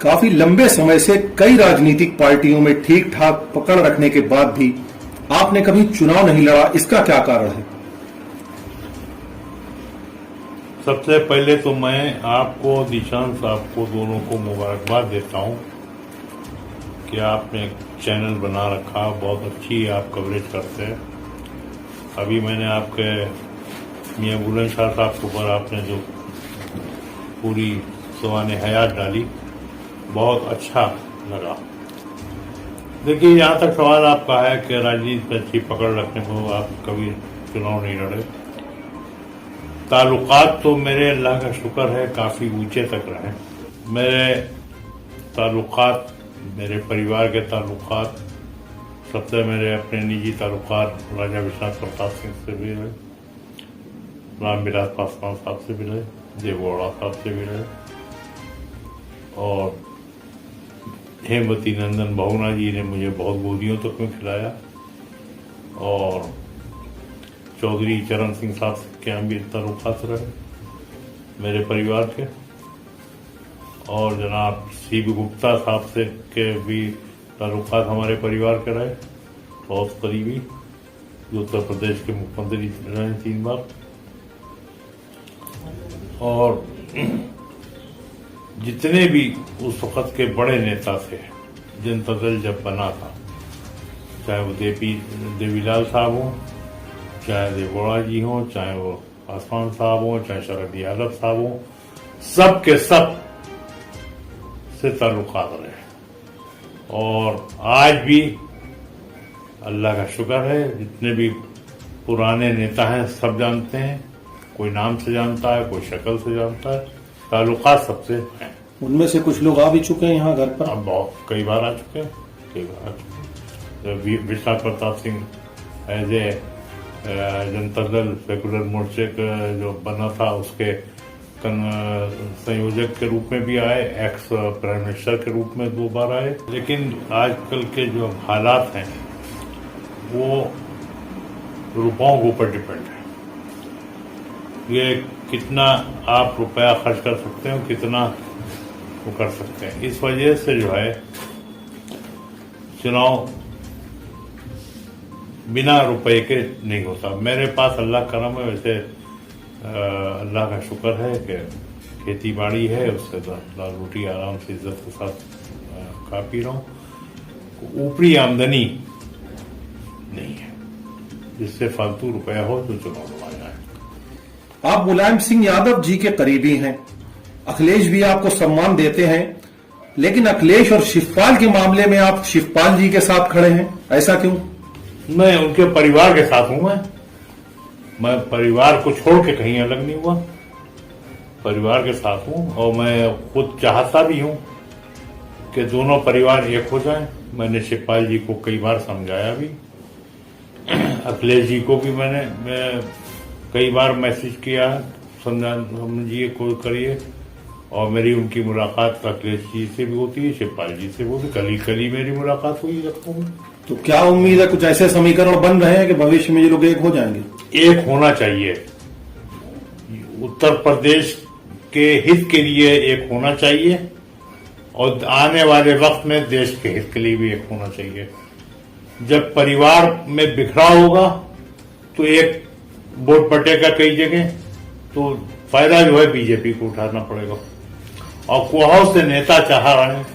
काफी लंबे समय से कई राजनीतिक पार्टियों में ठीक ठाक पकड़ रखने के बाद भी आपने कभी चुनाव नहीं लड़ा, इसका क्या कारण है? सबसे पहले तो मैं आपको, निशांत साहब को, दोनों को मुबारकबाद देता हूं कि आपने चैनल बना रखा, बहुत अच्छी आप कवरेज करते हैं। अभी मैंने आपके मियां बुलंदशाह साहब के ऊपर आपने जो पूरी सवाने हयात डाली, बहुत अच्छा लगा। देखिए, यहाँ तक सवाल आपका है कि राजनीति में अच्छी पकड़ रखने को आप कभी चुनाव नहीं लड़े। ताल्लुकात तो मेरे अल्लाह का शुक्र है काफ़ी ऊंचे तक रहे। मेरे ताल्लुकात, मेरे परिवार के ताल्लुकात, सबसे मेरे अपने निजी ताल्लुकात राजा विश्वनाथ प्रताप सिंह से भी रहे, रामविलास पासवान साहब से भी रहे, देवगौड़ा साहब से भी रहे, और हेमवती नंदन बहुना जी ने मुझे बहुत गोदियों तक में खिलाया, और चौधरी चरण सिंह साहब के यहाँ भी ताल्लुकात रहे मेरे परिवार के, और जनाब सी.बी. गुप्ता साहब से के भी ताल्लुकात हमारे परिवार के रहे, बहुत करीबी, जो उत्तर प्रदेश के मुख्यमंत्री रहे 3 बार। और जितने भी उस वक्त के बड़े नेता थे, जनता दल जब बना था, चाहे वो देवीलाल साहब हों, चाहे देवगौड़ा जी हों, चाहे वो पासवान साहब हों, चाहे शरद यादव साहब हों, सब के सब से ताल्लुकात रहे। और आज भी अल्लाह का शुक्र है, जितने भी पुराने नेता हैं सब जानते हैं, कोई नाम से जानता है, कोई शक्ल से जानता है, ताल्लुकात सबसे हैं। उनमें से कुछ लोग आ भी चुके हैं यहाँ घर पर? अब बहुत कई बार आ चुके हैं, कई बार आ चुके हैं। Vishwanath Pratap Singh as a Janata Dal secular मोर्चे का जो बना था, उसके संयोजक के रूप में भी आए, एक्स प्राइम मिनिस्टर के रूप में 2 बार आए। लेकिन आजकल के जो हालात हैं वो रुपयों के ऊपर डिपेंड है। ये कितना आप रुपया खर्च कर सकते हो, कितना वो कर सकते हैं। इस वजह से जो है चुनाव बिना रुपए के नहीं होता। मेरे पास अल्लाह करम है, वैसे अल्लाह का शुक्र है कि खेती बाड़ी है, उससे दाल रोटी आराम से इज्जत के साथ खा पी रहा हूँ। ऊपरी आमदनी नहीं है जिससे फालतू रुपया हो तो चुनाव लड़ा जाए। आप मुलायम सिंह यादव जी के करीबी हैं, अखिलेश भी आपको सम्मान देते हैं, लेकिन अखिलेश और शिवपाल के मामले में आप शिवपाल जी के साथ खड़े हैं, ऐसा क्यों? मैं उनके परिवार के साथ हूं। मैं परिवार को छोड़ के कहीं अलग नहीं हुआ, परिवार के साथ हूं। और मैं खुद चाहता भी हूं कि दोनों परिवार एक हो जाएं। मैंने शिवपाल जी को कई बार समझाया भी, अखिलेश जी को भी मैंने कई बार मैसेज किया, समझिए को करिए। और मेरी उनकी मुलाकात अखिलेश जी से भी होती है, शिवपाल जी से वो भी कल ही मेरी मुलाकात हुई है। तो क्या उम्मीद है, कुछ ऐसे समीकरण बन रहे हैं कि भविष्य में ये लोग एक हो जाएंगे? एक होना चाहिए, उत्तर प्रदेश के हित के लिए एक होना चाहिए, और आने वाले वक्त में देश के हित के लिए भी एक होना चाहिए। जब परिवार में बिखराव होगा तो एक वोट बटेगा कई जगह, तो फायदा जो है बीजेपी को उठाना पड़ेगा। और बहुत से नेता चाह रहे हैं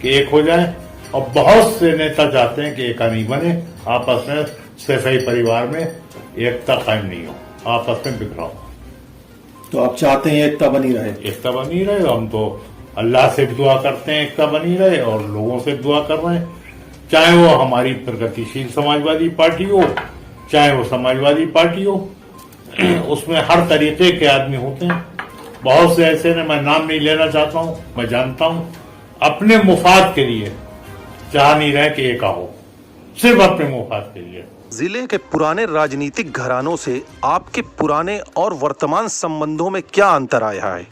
कि एक हो जाए, और बहुत से नेता चाहते हैं कि एका नहीं बने, आपस में सफाई परिवार में एकता कायम नहीं हो, आपस में बिखराव। तो आप चाहते हैं एकता बनी रहे? एकता बनी रहे। हम तो अल्लाह से भी दुआ करते हैं एकता बनी रहे, और लोगों से दुआ कर रहे हैं, चाहे वो हमारी प्रगतिशील समाजवादी पार्टी हो, चाहे वो समाजवादी पार्टी हो। उसमें हर तरीके के आदमी होते हैं। बहुत से ऐसे ने, मैं नाम नहीं लेना चाहता हूं, मैं जानता हूं, अपने मुफाद के लिए चाह नहीं रहे कि एका हो, सिर्फ अपने मुफाद के लिए। जिले के पुराने राजनीतिक घरानों से आपके पुराने और वर्तमान संबंधों में क्या अंतर आया है,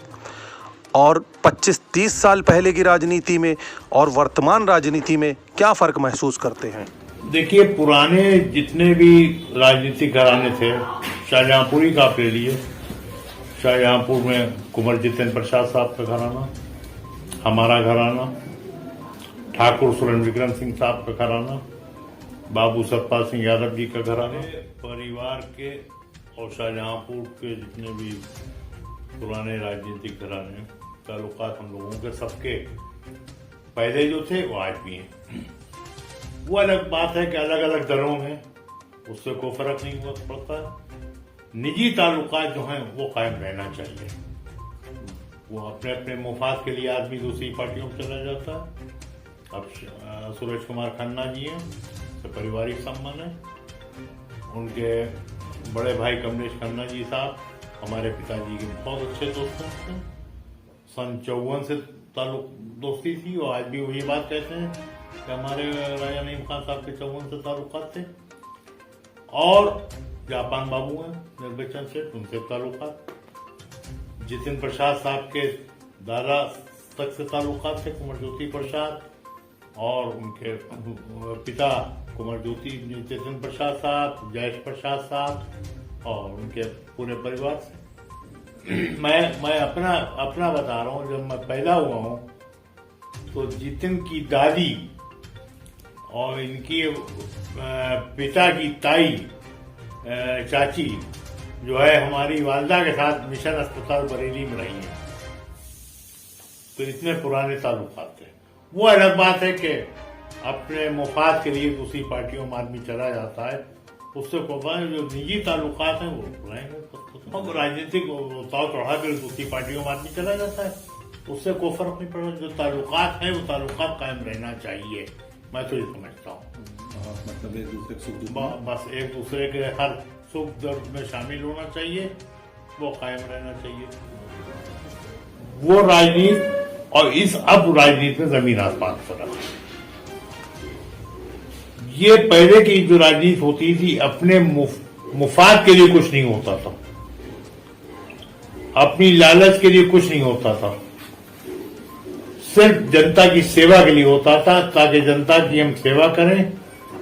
और 25-30 साल पहले की राजनीति में और वर्तमान राजनीति में क्या फर्क महसूस करते हैं? देखिए, पुराने जितने भी राजनीतिक घराने थे, शाहजहांपुरी का आप ले लिए, शाहजहांपुर में कुंवर जितेंद्र प्रसाद साहब का घराना, हमारा घराना, ठाकुर सुरेंद्र विक्रम सिंह साहब का घराना, बाबू सतपाल सिंह यादव जी का घराना, परिवार के और शाहजहांपुर के जितने भी पुराने राजनीतिक घराने ताल्लुकात हम लोगों के सबके पहले जो थे वो आज भी हैं। वो अलग बात है कि अलग अलग दलों में उससे कोई फर्क नहीं हुआ पड़ता। निजी ताल्लुकात जो हैं वो कायम रहना चाहिए। वो अपने अपने मुफाद के लिए आदमी दूसरी पार्टियों में चला जाता है। अब सुरेश कुमार खन्ना जी हैं, तो पारिवारिक संबंध है। उनके बड़े भाई कमलेश खन्ना जी साहब हमारे पिताजी के बहुत अच्छे दोस्त थे। सन 54 से ताल्लुक दोस्ती थी और आज भी वही बात कहते हैं कि हमारे राजा नईम खान साहब के 54 से ताल्लुकात थे। और जापान बाबू हैं निर्वाचन से, उनसे ताल्लुकात। जितिन प्रसाद साहब के दादा तक से ताल्लुकात थे, कुंवर ज्योति प्रसाद, और उनके पिता कुंवर ज्योति जितिन प्रसाद साहब, जयेश प्रसाद साहब और उनके पूरे परिवार से। मैं अपना बता रहा हूँ। जब मैं पैदा हुआ हूँ तो जितिन की दादी और इनकी पिता की ताई चाची जो है हमारी वालदा के साथ मिशन अस्पताल बरेली में रही है। तो इतने पुराने ताल्लुकात थे। वो अलग बात है कि अपने मुफाद के लिए दूसरी पार्टियों में आदमी चला जाता है, उससे जो निजी ताल्लुकात हैं वो रहेंगे। और राजनीतिक उतार चढ़ा कर दूसरी पार्टियों में आदमी चला जाता है, उससे कोई फर्क नहीं पड़ता। जो ताल्लुकात है वो ताल्लुकात कायम रहना चाहिए। मैं तो ये समझता हूँ। मतलब एक दूसरे के सुख दुख बस एक दूसरे के हर सुख दर्द में शामिल होना चाहिए, वो कायम रहना चाहिए। वो राजनीति और इस अब राजनीति में जमीन आसमान फर्क है। ये पहले की जो राजनीति होती थी अपने मुफाद के लिए कुछ नहीं होता था, अपनी लालच के लिए कुछ नहीं होता था, सिर्फ जनता की सेवा के लिए होता था, ताकि जनता की हम सेवा करें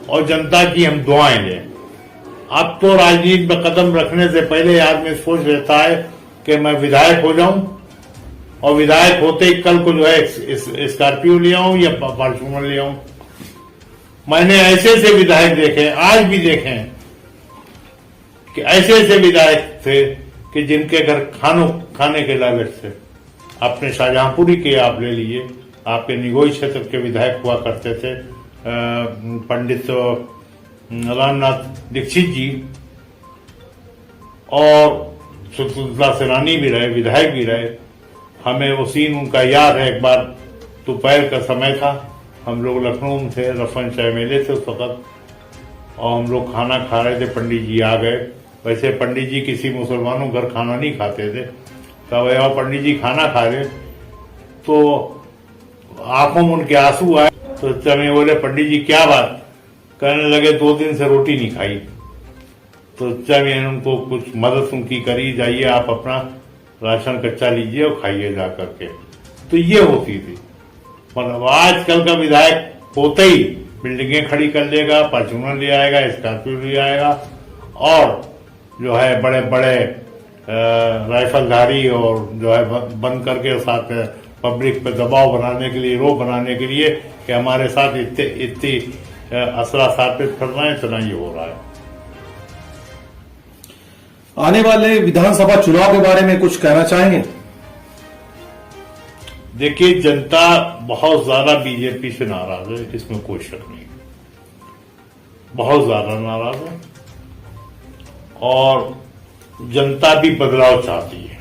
और जनता की हम दुआएं लें। अब तो राजनीति में कदम रखने से पहले आदमी सोच लेता है कि मैं विधायक हो जाऊं, और विधायक होते ही कल को जो है स्कॉर्पियो ले आऊं या फॉर्च्यूनर ले आऊं। मैंने ऐसे विधायक देखे, आज भी देखे हैं कि ऐसे विधायक थे कि जिनके घर खाने के लालच से अपने शाहजहांपुरी के आप ले लीजिए, आपके निगोई क्षेत्र के विधायक हुआ करते थे पंडित रामनाथ दीक्षित जी, और स्वतंत्रता सेनानी भी रहे, विधायक भी रहे। हमें वो सीन उनका याद है। एक बार दोपहर का समय था, हम लोग लखनऊ में थे, रफन शाह मेले थे उस वक्त, और हम लोग खाना खा रहे थे, पंडित जी आ गए। वैसे पंडित जी किसी मुसलमानों घर खाना नहीं खाते थे। तब आओ पंडित जी खाना खा रहे, तो आंखों में उनके आंसू आए। तो चमे बोले पंडित जी क्या बात? कहने लगे 2 दिन से रोटी नहीं खाई। तो चमे उनको कुछ मदद उनकी करी, जाइए आप अपना राशन कच्चा लीजिए और खाइए जा करके। तो ये होती थी। मतलब आजकल का विधायक होते ही बिल्डिंगें खड़ी कर लेगा, फॉर्च्यूनर ले आएगा, स्कॉर्पियो ले आएगा, और जो है बड़े बड़े राइफलधारी और जो है बंद करके साथ पब्लिक पे दबाव बनाने के लिए, रोक बनाने के लिए कि हमारे साथ इतनी असरा स्थापित करना है, इतना ये हो रहा है। आने वाले विधानसभा चुनाव के बारे में कुछ कहना चाहेंगे? देखिए, जनता बहुत ज्यादा बीजेपी से नाराज है, इसमें कोई शक नहीं, बहुत ज्यादा नाराज है। और जनता भी बदलाव चाहती है।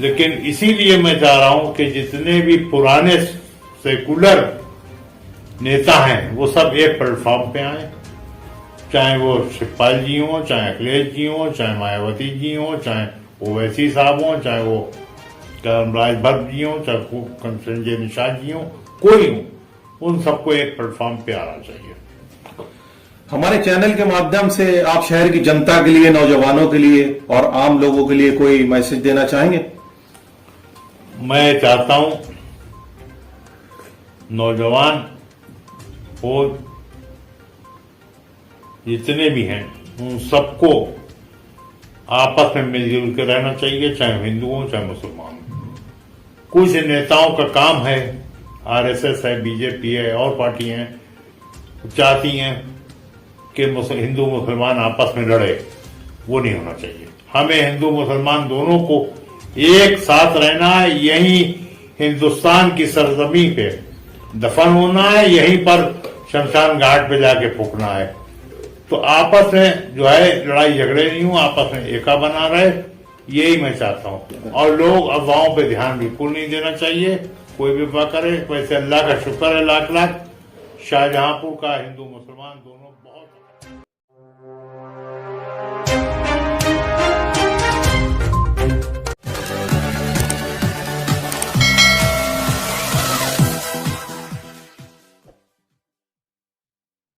लेकिन इसीलिए मैं चाह रहा हूं कि जितने भी पुराने सेकुलर नेता हैं वो सब एक प्लेटफॉर्म पे आए, चाहे वो शिवपाल जी हों, चाहे अखिलेश जी हों, चाहे मायावती जी हों, चाहे ओवैसी साहब हों, चाहे वो राज भट्ट जी हों, चाहे संजय निषाद जी हों, कोई हो, उन सबको एक प्लेटफॉर्म पे आना चाहिए। हमारे चैनल के माध्यम से आप शहर की जनता के लिए, नौजवानों के लिए और आम लोगों के लिए कोई मैसेज देना चाहेंगे? मैं चाहता हूं नौजवान हो जितने भी हैं उन सबको आपस में मिलजुल के रहना चाहिए, चाहे हिंदू हो चाहे मुसलमान हो। कुछ नेताओं का काम है आरएसएस है, बीजेपी है और पार्टी हैं, चाहती हैं कि हिंदू मुसलमान आपस में लड़े। वो नहीं होना चाहिए। हमें हिंदू मुसलमान दोनों को एक साथ रहना है। यही हिंदुस्तान की सरजमी पे दफन होना है, यहीं पर शमशान घाट पे जाके फूकना है। तो आपस में जो है लड़ाई झगड़े नहीं हो, आपस में एका बना रहे, यही मैं चाहता हूँ। और लोग अफवाहों पे ध्यान बिल्कुल नहीं देना चाहिए। कोई भी अफवाह करे। वैसे अल्लाह का शुक्र है लाख लाख, शाहजहांपुर का हिंदू मुसलमान दोनों